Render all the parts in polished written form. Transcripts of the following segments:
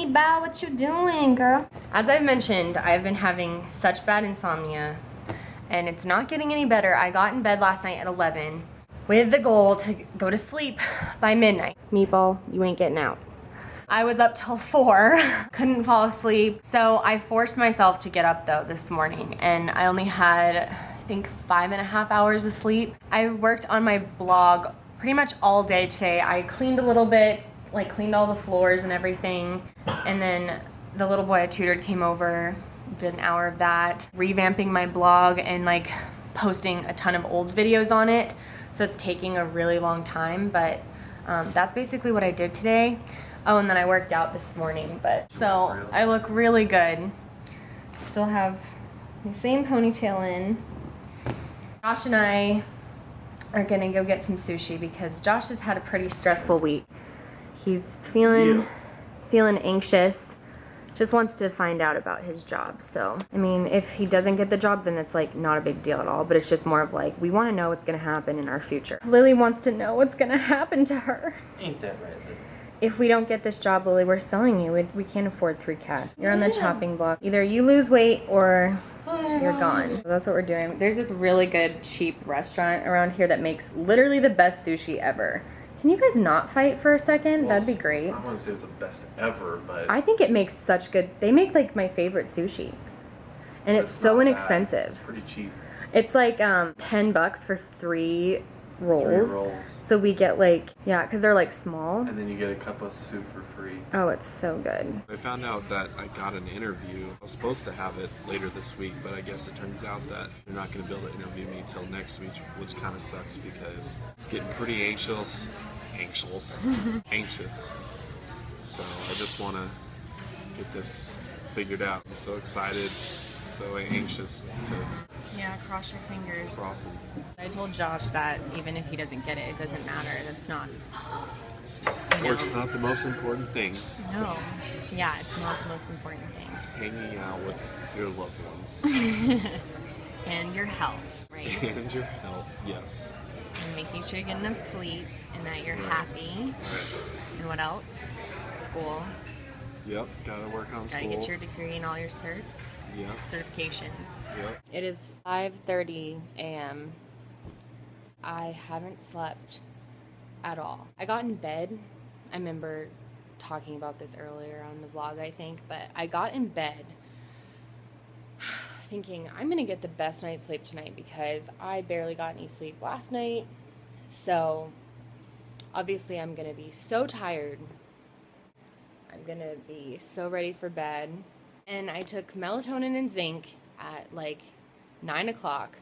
Bow, what you doing, girl? As I've mentioned, I've been having such bad insomnia, and it's not getting any better. I got in bed last night at 11 with the goal to go to sleep by midnight. Meatball, you ain't getting out. I was up till 4, couldn't fall asleep. So I forced myself to get up though this morning, and I only had, I think, 5.5 hours of sleep. I worked on my blog pretty much all day today. I cleaned a little bit, like cleaned all the floors and everything. And then the little boy I tutored came over, did an hour of that, revamping my blog and like posting a ton of old videos on it. So it's taking a really long time, but that's basically what I did today. Oh, and then I worked out this morning, but so I look really good. Still have the same ponytail in. Josh and I are gonna go get some sushi because Josh has had a pretty stressful week. He's feeling anxious, just wants to find out about his job. So, I mean, if he doesn't get the job, then it's like not a big deal at all, but it's just more of like, we want to know what's gonna happen in our future. Lily wants to know what's gonna happen to her. Ain't that right, Lily? If we don't get this job, Lily, we're selling you. We can't afford 3 cats. You're on the chopping block. Either you lose weight or you're gone. So that's what we're doing. There's this really good, cheap restaurant around here that makes literally the best sushi ever. Can you guys not fight for a second? Well, that'd be great. I want to say it's the best ever, but I think it makes such good... They make like my favorite sushi. And it's so not bad. inexpensive. It's pretty cheap. It's like $10 for 3 rolls. 3 rolls. So we get like, yeah, because they're like small. And then you get a cup of soup for free. Oh, it's so good. I found out that I got an interview. I was supposed to have it later this week, but I guess it turns out that they're not going to be able to interview me till next week, which kind of sucks because I'm getting pretty anxious. So I just want to get this figured out. I'm so excited, so anxious to Yeah, cross your fingers. cross them. I told Josh that even if he doesn't get it, it doesn't matter. That's not... Work's not the most important thing. No. Yeah, it's not the most important thing. It's hanging out with your loved ones. And your health, right? And your health, yes. And making sure you get enough sleep and that you're happy. Right. And what else? School. Yep, gotta work on Gotta school. get your degree and all your certs. Yep, Certifications. yep. It is 5:30 a.m. I haven't slept at all. I got in bed. I remember talking about this earlier on the vlog, I think, but I got in bed thinking I'm gonna get the best night's sleep tonight because I barely got any sleep last night. So obviously I'm gonna be so tired. I'm gonna be so ready for bed. And I took melatonin and zinc at like 9 o'clock.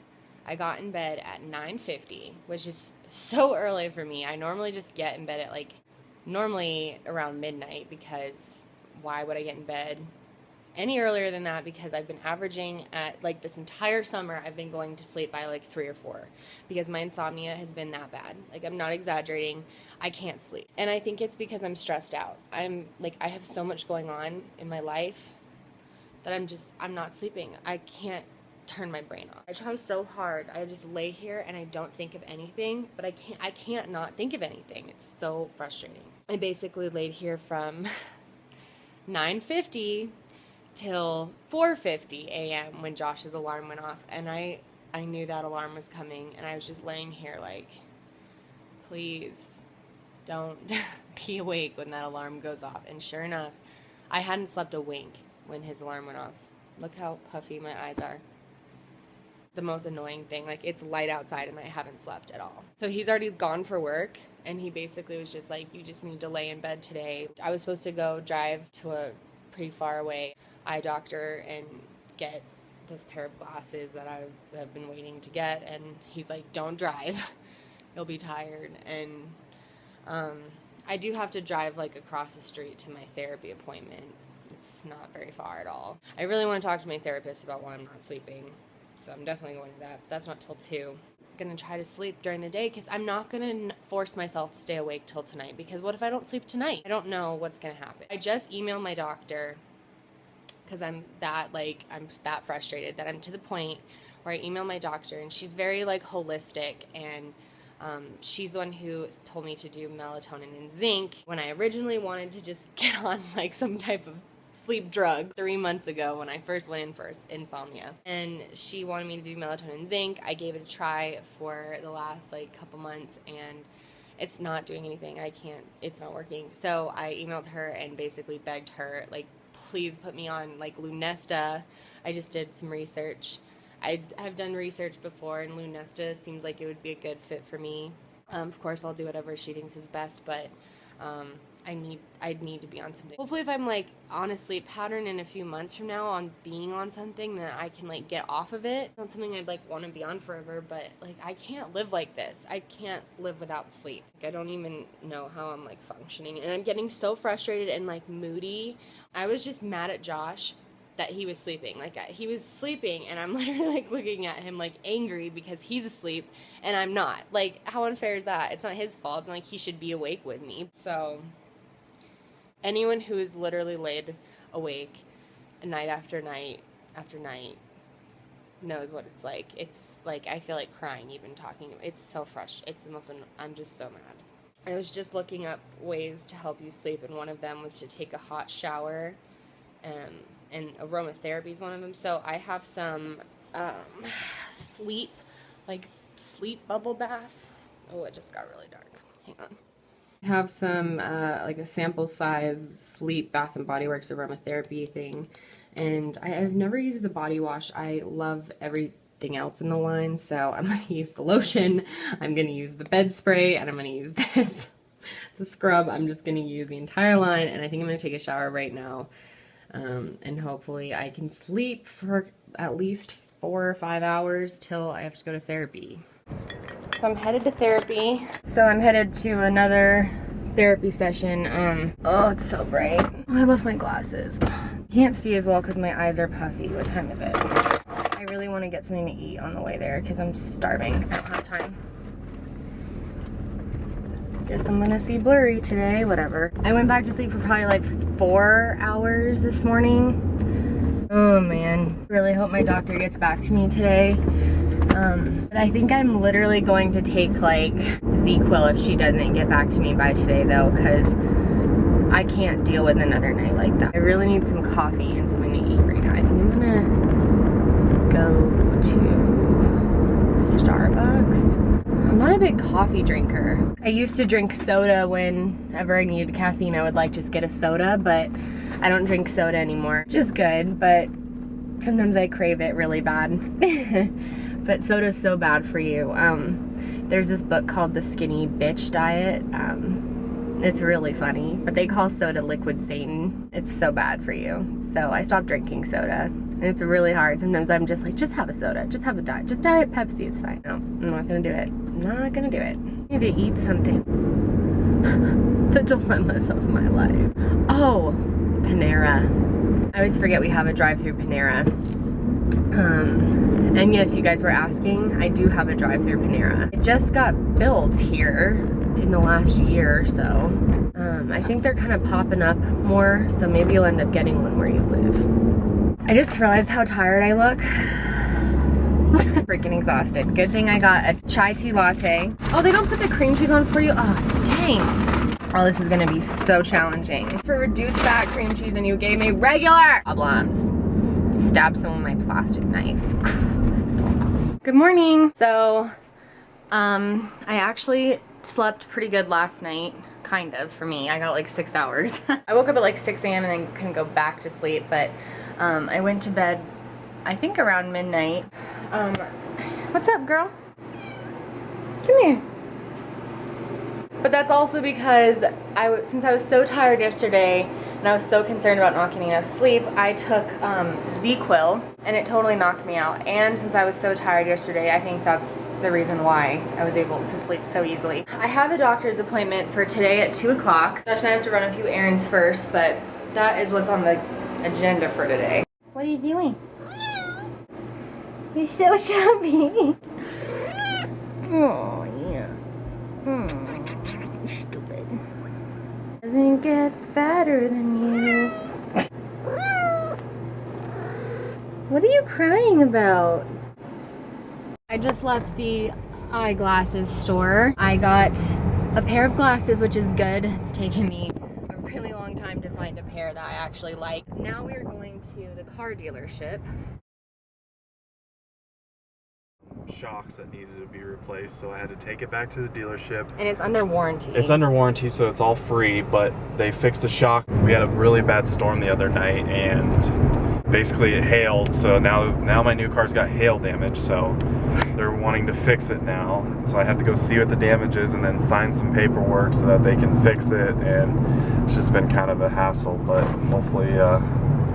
I got in bed at 9:50, which is so early for me. I normally just get in bed at like, normally around midnight, because why would I get in bed any earlier than that? Because I've been averaging at like this entire summer, I've been going to sleep by like 3 or 4 because my insomnia has been that bad. Like, I'm not exaggerating. I can't sleep. And I think it's because I'm stressed out. I have so much going on in my life that I'm not sleeping. I can't turn my brain off. I try so hard. I just lay here and I don't think of anything, but I can't not think of anything. It's so frustrating. I basically laid here from 9:50 till 4:50 a.m. when Josh's alarm went off, and I knew that alarm was coming, and I was just laying here like, please don't be awake when that alarm goes off. And sure enough, I hadn't slept a wink when his alarm went off. Look how puffy my eyes are. The most annoying thing, like, it's light outside and I haven't slept at all. So he's already gone for work, and he basically was just like, you just need to lay in bed today. I was supposed to go drive to a pretty far away eye doctor and get this pair of glasses that I have been waiting to get, and he's like, don't drive. You'll be tired. And I do have to drive like across the street to my therapy appointment. It's not very far at all. I really want to talk to my therapist about why I'm not sleeping, so I'm definitely going to that. But that's not till 2. I'm going to try to sleep during the day because I'm not going to force myself to stay awake till tonight, because what if I don't sleep tonight? I don't know what's going to happen. I just emailed my doctor because I'm that frustrated that I'm to the point where I email my doctor, and she's very like holistic, and She's the one who told me to do melatonin and zinc when I originally wanted to just get on like some type of sleep drug 3 months ago when I first went in for insomnia. And she wanted me to do melatonin and zinc. I gave it a try for the last like couple months and it's not doing anything. It's not working. So I emailed her and basically begged her, like, please put me on like Lunesta. I just did some research. I've done research before, and Lunesta seems like it would be a good fit for me. Of course, I'll do whatever she thinks is best, but I'd need to be on something. Hopefully, if I'm like on a sleep pattern in a few months from now on being on something, then I can like get off of it. It's not something I'd like want to be on forever, but like I can't live like this. I can't live without sleep. Like, I don't even know how I'm like functioning, and I'm getting so frustrated and like moody. I was just mad at Josh that he was sleeping. Like, he was sleeping and I'm literally like looking at him like angry because he's asleep and I'm not. Like, how unfair is that? It's not his fault. It's not like he should be awake with me. So anyone who is literally laid awake night after night after night knows what it's like. It's like, I feel like crying even talking. It's so fresh. It's the most, I'm just so mad. I was just looking up ways to help you sleep, and one of them was to take a hot shower, and aromatherapy is one of them. So I have some sleep bubble bath. Oh, it just got really dark. Hang on. I have some like a sample size sleep Bath and Body Works aromatherapy thing, and I've never used the body wash. I love everything else in the line, so I'm gonna use the lotion, I'm gonna use the bed spray, and I'm gonna use this, the scrub. I'm just gonna use the entire line, and I think I'm gonna take a shower right now. And hopefully I can sleep for at least 4 or 5 hours till I have to go to therapy. So I'm headed to therapy. So I'm headed to another therapy session. Oh, it's so bright. Oh, I left my glasses. Can't see as well because my eyes are puffy. What time is it? I really want to get something to eat on the way there because I'm starving. I don't have time. Guess I'm gonna see blurry today, whatever. I went back to sleep for probably like 4 hours this morning. Oh man, really hope my doctor gets back to me today. But I think I'm literally going to take like ZQuil if she doesn't get back to me by today though, because I can't deal with another night like that. I really need some coffee and something to eat right now. I think I'm gonna go to Starbucks. I'm not a big coffee drinker. I used to drink soda whenever I needed caffeine. I would like just get a soda, but I don't drink soda anymore, which is good, but sometimes I crave it really bad. But soda's so bad for you. There's this book called The Skinny Bitch Diet. It's really funny, but they call soda liquid Satan. It's so bad for you. So I stopped drinking soda, and it's really hard. Sometimes I'm just like, just have a soda, just have a diet, just Diet Pepsi, it's fine. No, I'm not gonna do it. I'm not gonna do it. I need to eat something. The dilemmas of my life. Oh, Panera. I always forget we have a drive-through Panera. And yes, you guys were asking, I do have a drive-through Panera. It just got built here in the last year or so. I think they're kind of popping up more, so maybe you'll end up getting one where you live. I just realized how tired I look. Freaking exhausted. Good thing I got a chai tea latte. Oh, they don't put the cream cheese on for you? Oh, dang. Oh, this is gonna be so challenging. For reduced fat cream cheese and you gave me regular problems. Stab someone with my plastic knife. Good morning. So, I actually slept pretty good last night, kind of, for me. I got like 6 hours. I woke up at like 6 a.m. and then couldn't go back to sleep, but I went to bed, I think around midnight. What's up, girl? Come here. But that's also because since I was so tired yesterday and I was so concerned about not getting enough sleep, I took ZQuil and it totally knocked me out. And since I was so tired yesterday, I think that's the reason why I was able to sleep so easily. I have a doctor's appointment for today at 2 o'clock. Josh and I have to run a few errands first, but that is what's on the agenda for today. What are you doing? You're so chubby. Oh, yeah. Stupid. Doesn't get fatter than you. What are you crying about? I just left the eyeglasses store. I got a pair of glasses, which is good. It's taken me a really long time to find a pair that I actually like. Now we are going to the car dealership. Shocks that needed to be replaced, so I had to take it back to the dealership. And it's under warranty. It's under warranty, so it's all free, but they fixed the shock. We had a really bad storm the other night, and basically it hailed, so now my new car's got hail damage, so they're wanting to fix it now. So I have to go see what the damage is and then sign some paperwork so that they can fix it, and it's just been kind of a hassle, but hopefully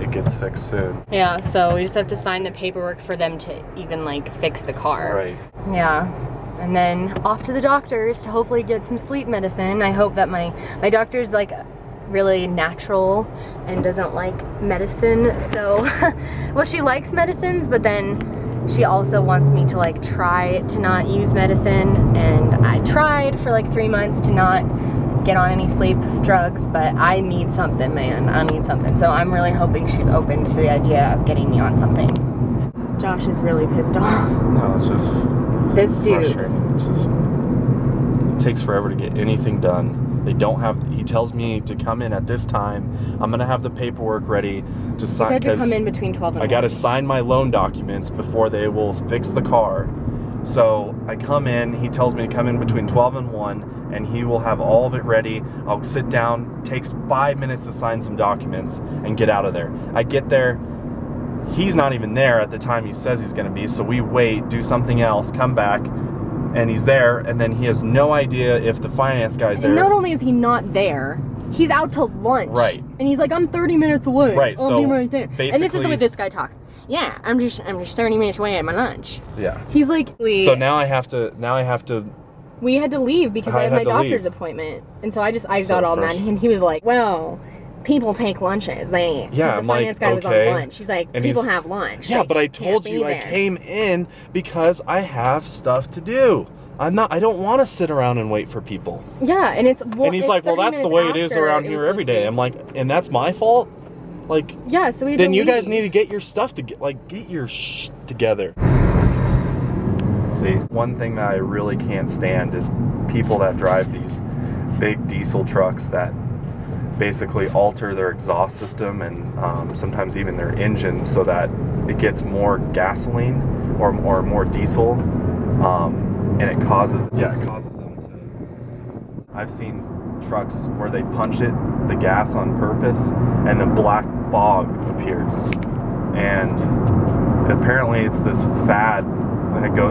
it gets fixed soon. Yeah, so we just have to sign the paperwork for them to even like fix the car. Right. Yeah. And then off to the doctors to hopefully get some sleep medicine. I hope that my doctor's like really natural and doesn't like medicine. So, well, she likes medicines, but then she also wants me to like try to not use medicine. And I tried for like 3 months to not get on any sleep drugs, but I need something, man. I need something. So I'm really hoping she's open to the idea of getting me on something. Josh is really pissed off. No, it's just This dude. frustrating. It's just, it takes forever to get anything done. They don't have, he tells me to come in at this time. I'm going to have the paperwork ready to sign. He said to come in between 12 and 1. I got to sign my loan documents before they will fix the car. So I come in, he tells me to come in between 12 and 1, and he will have all of it ready. I'll sit down, takes 5 minutes to sign some documents, and get out of there. I get there, he's not even there at the time he says he's going to be, so we wait, do something else, come back, and he's there, and then he has no idea if the finance guy's there. And not only is he not there, he's out to lunch. Right. And he's like, I'm 30 minutes away. Right, I'll so be right there. And this is the basically- way this guy talks. Yeah, I'm just 30 minutes away at my lunch. Yeah. He's like, So now I have to, we had to leave because I I had had my to doctor's leave. appointment. And so I So got all mad. frustrating. And he was like, well, people take lunches. Yeah, 'cause the I'm like, finance guy was okay. on lunch. He's like, And people he's- have lunch. yeah, They but I can't told be you I there. came in because I have stuff to do. I don't want to sit around and wait for people. Yeah, and it's And he's like, well, that's the way it is around here every day. I'm like, and that's my fault? Like, yeah, so we had then to you guys leave. need to get your stuff get your shit together. See, one thing that I really can't stand is people that drive these big diesel trucks that basically alter their exhaust system and sometimes even their engine so that it gets more gasoline or more diesel, and it causes them to. I've seen trucks where they punch the gas on purpose, and then black fog appears, and apparently it's this fad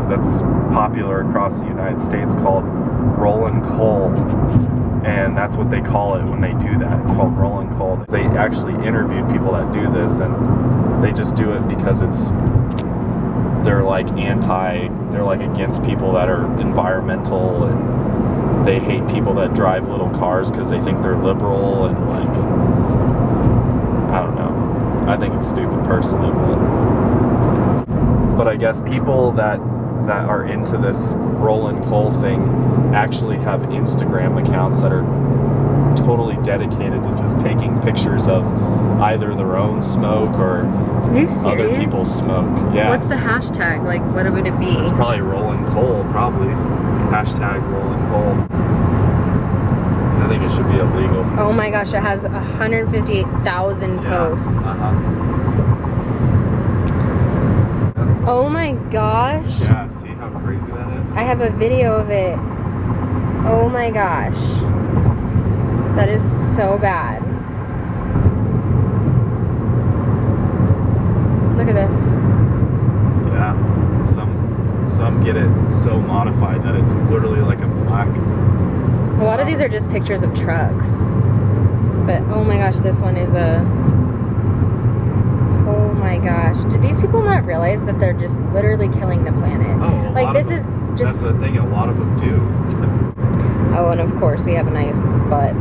that's popular across the United States called rolling coal, and that's what they call it when they do that. It's called rolling coal. They actually interviewed people that do this, and they just do it because they're like against people that are environmental, and they hate people that drive little cars because they think they're liberal, and like, I don't know. I think it's stupid personally, but I guess people that are into this rolling coal thing actually have Instagram accounts that are totally dedicated to just taking pictures of either their own smoke or Are you serious? other people's smoke. Yeah. What's the hashtag? Like, what would it be? It's probably rolling coal, probably. Hashtag rolling coal. I think it should be illegal. Oh my gosh, it has 158,000 posts. Oh my gosh. Yeah, see how crazy that is? I have a video of it. Oh my gosh. That is so bad. Look at this. Yeah. Some get it so modified that it's literally like a black. A lot of these are just pictures of trucks. But oh my gosh, this one is a... Oh my gosh. Do these people not realize that they're just literally killing the planet? Oh, a like lot this of is them. just... That's the thing, a lot of them do. Oh, and of course we have a nice butt.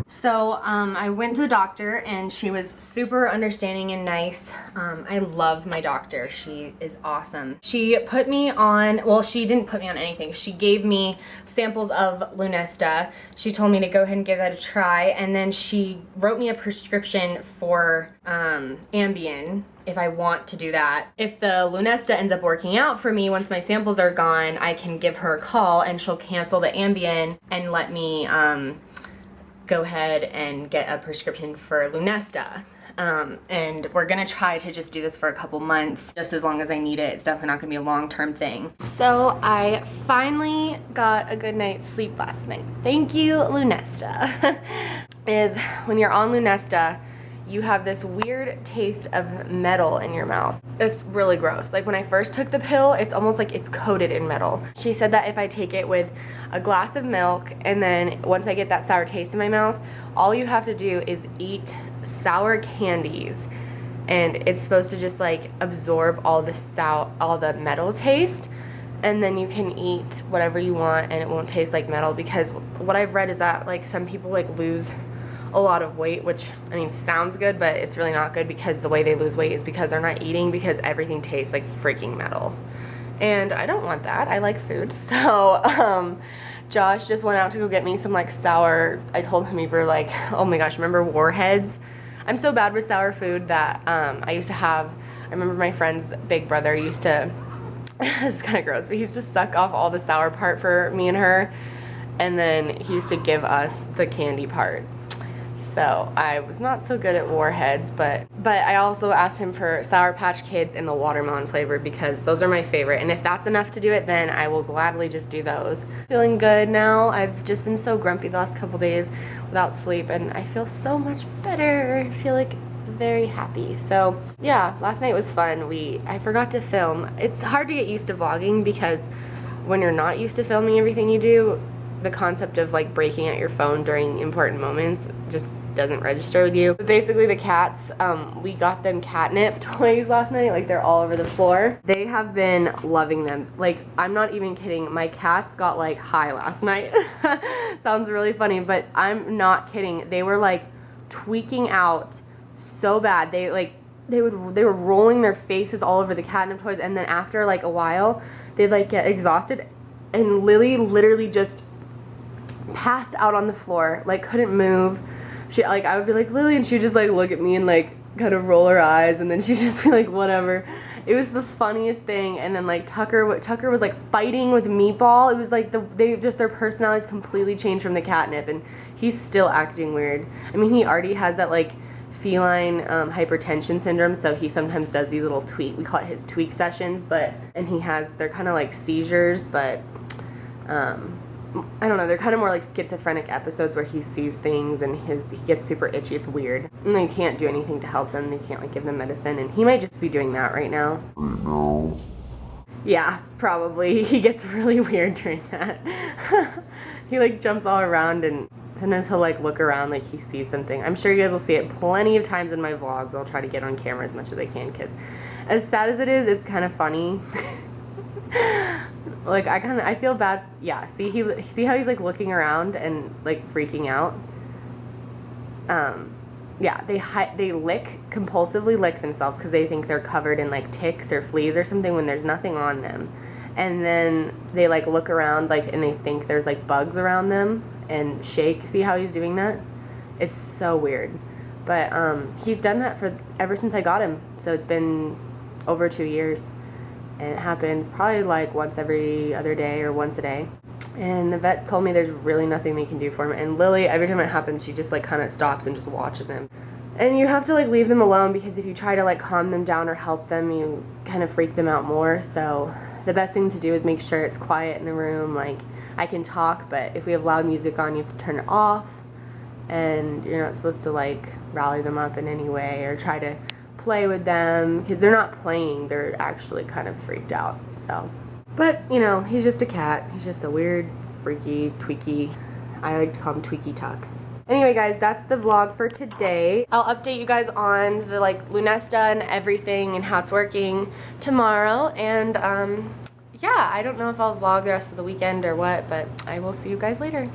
So I went to the doctor and she was super understanding and nice. I love my doctor. She is awesome. She put me on, well, she didn't put me on anything. She gave me samples of Lunesta. She told me to go ahead and give that a try. And then she wrote me a prescription for Ambien if I want to do that. If the Lunesta ends up working out for me, once my samples are gone, I can give her a call and she'll cancel the Ambien and let me go ahead and get a prescription for Lunesta. And we're gonna try to just do this for a couple months, just as long as I need it. It's definitely not gonna be a long-term thing. So I finally got a good night's sleep last night. Thank you, Lunesta. Is when you're on Lunesta, you have this weird taste of metal in your mouth. It's really gross. Like when I first took the pill, it's almost like it's coated in metal. She said that if I take it with a glass of milk and then once I get that sour taste in my mouth, all you have to do is eat sour candies and it's supposed to just like absorb all the metal taste, and then you can eat whatever you want and it won't taste like metal. Because what I've read is that like some people like lose a lot of weight, which I mean sounds good, but it's really not good because the way they lose weight is because they're not eating, because everything tastes like freaking metal. And I don't want that. I like food. So Josh just went out to go get me some like sour, I told him we were like, oh my gosh, remember Warheads? I'm so bad with sour food that I used to have, I remember my friend's big brother used to, this is kind of gross, but he used to suck off all the sour part for me and her, and then he used to give us the candy part. So I was not so good at Warheads, but I also asked him for Sour Patch Kids in the watermelon flavor because those are my favorite. And if that's enough to do it, then I will gladly just do those. Feeling good now. I've just been so grumpy the last couple days without sleep, and I feel so much better. I feel like very happy. So yeah, last night was fun. I forgot to film. It's hard to get used to vlogging because when you're not used to filming everything you do, the concept of like breaking out your phone during important moments just doesn't register with you. But basically the cats, we got them catnip toys last night. Like they're all over the floor. They have been loving them. Like I'm not even kidding. My cats got like high last night. Sounds really funny, but I'm not kidding. They were like tweaking out so bad. They were rolling their faces all over the catnip toys, and then after like a while they'd like get exhausted, and Lily literally just passed out on the floor, like couldn't move. She like, I would be like, Lily, and she would just like look at me and like kind of roll her eyes, and then she'd just be like, whatever. It was the funniest thing. And then like Tucker was like fighting with Meatball. It was like their personalities completely changed from the catnip, and he's still acting weird. I mean, he already has that like feline hypertension syndrome, so he sometimes does these little we call it his tweak sessions, and they're kind of like seizures, but I don't know, they're kind of more like schizophrenic episodes where he sees things and he gets super itchy. It's weird. And they can't do anything to help them. They can't like give them medicine, and he might just be doing that right now. Yeah, probably. He gets really weird during that. He like jumps all around, and sometimes he'll like look around like he sees something. I'm sure you guys will see it plenty of times in my vlogs. I'll try to get on camera as much as I can because as sad as it is, it's kind of funny. Like I feel bad. Yeah, see how he's like looking around and like freaking out. Yeah, they compulsively lick themselves because they think they're covered in like ticks or fleas or something when there's nothing on them. And then they like look around like and they think there's like bugs around them and shake. See how he's doing that? It's so weird. But he's done that ever since I got him. So it's been over 2 years. And it happens probably like once every other day or once a day. And the vet told me there's really nothing they can do for him. And Lily, every time it happens, she just like kind of stops and just watches him. And you have to like leave them alone because if you try to like calm them down or help them, you kind of freak them out more. So the best thing to do is make sure it's quiet in the room. Like I can talk, but if we have loud music on, you have to turn it off. And you're not supposed to like rally them up in any way or try to play with them because they're not playing, they're actually kind of freaked out. So, but you know, he's just a cat. He's just a weird, freaky, tweaky, I like to call him Tweaky Tuck. Anyway guys, that's the vlog for today. I'll update you guys on the like Lunesta and everything and how it's working tomorrow. And yeah, I don't know if I'll vlog the rest of the weekend or what, but I will see you guys later.